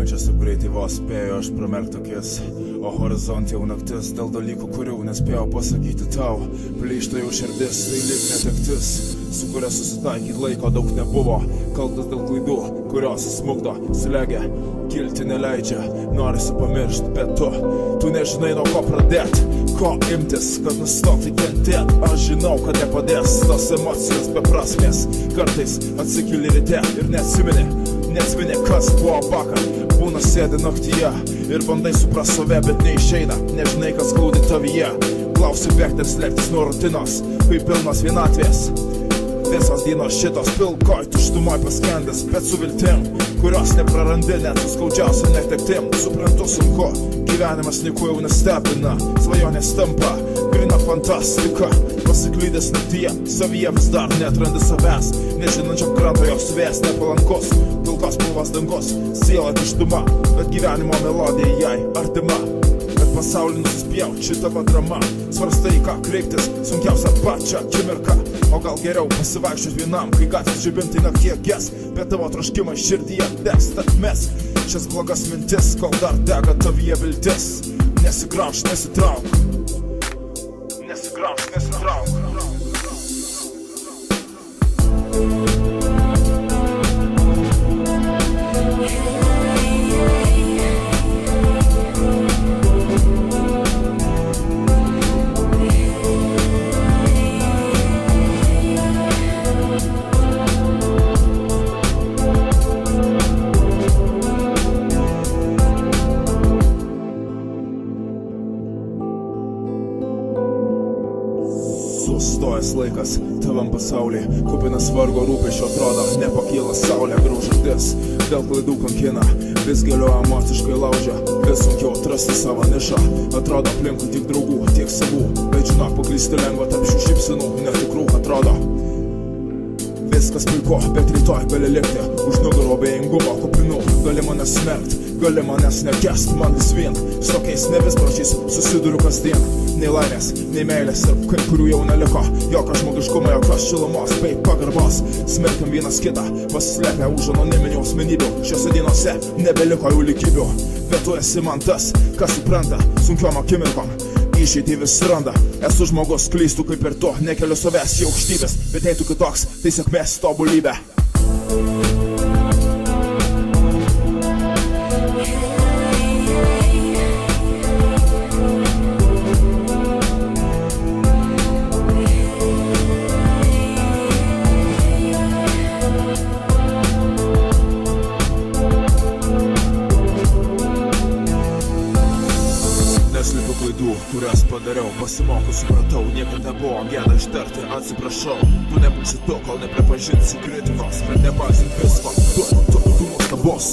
Mečiasi greitai vos spėjo aš pramerkt akis, o horizonte jau naktis, dėl dalykų, kurių nespėjau pasakyti tau. Plyšta jau širdis, tai lyg netektis, su kuria susitaikyt laiko daug nebuvo. Kaltas dėl klaidų, kurios smukdo, slegia, kilti neleidžia, norisi pamiršt, bet tu nežinai nuo ko pradėt, ko imtis, kad nustoti kentėt. Aš žinau, kad nepadės tos emocijos beprasmės, kartais atsikeli ryte ir neatsimeni, kas buvo vakar. Būna sėdi naktyje ir bandai suprast save, bet neišeina, nežinai kas skaudi tavyje. Klausi bėgti ir slėptis nuo rutinos, kai pilnas vienatvės. Visos dienos šitos pilkoj tuštumoj paskendęs, bet su viltim, kurios neprarandi net su skaudžiausia netektim. Suprantu sunku, gyvenimas nieko jau nestebina, svajonės tampa grina fantastika. Pasiklydęs naktyje, savyje vis dar neatrandi savęs, nežinančio kranto jos vės nepalankus. Pilkos spalvos dangus, siela tuštuma, bet gyvenimo melodija jai artima. Bet pasaulį nusispjaut šitą drama, svarstai ką kreiptis, sunkiausia pačią akimirką. O gal geriau pasivaikščiot vienam, kai gatvės žibintai naktie ges, bet tavo troškimai širdyje degs. Tad mes šias blogas mintis, kol dar dega tavyje viltis. Nesigrauž, nesitrauk, nesigrauž, nesitrauk. Sustojęs laikas tavam pasaulį, kupinas vargo rūpesčio, atrodo nepakyla saulė, graužatis dėl klaidų kankina, vis giliau emociškai laužia, vis sunkiau atrasti savo nišą. Atrodo aplinkui tiek draugų, tiek savų, bet žinok, paklysti lengva tarp šių šypsenų netikrų. Atrodo viskas puiku, bet rytoj gali likti už nugarų abejingumo kupinų. Gali mane smerkt, gali manęs nekest, man vis vien su tokiais nevispračiais susiduriu kasdien. Nei laimės, nei meilės ir kai kurių jau neliko, jokio žmogiškumo, jokios šilumos bei pagarbos. Smerkiam vienas kitą, pasislėpę už anoniminių asmenybių, šiose dienose nebeliko jų lygybių. Bet tu esi man tas, kas supranta sunkiom akimirkom, išeitį vis randa. Esu žmogus, klystu kaip ir tu, nekeliu savęs į aukštybės, bet jei tu kitoks, tai sėkmės tobulybė. Neslepiu klaidų, kurias padariau, pasimokiau, supratau, niekada nebuvo gėda ištarti atsiprašau. Tu nebūsi tu, kol nepripažinsi kritikos, bet nepaisant visko, tu nuostabus.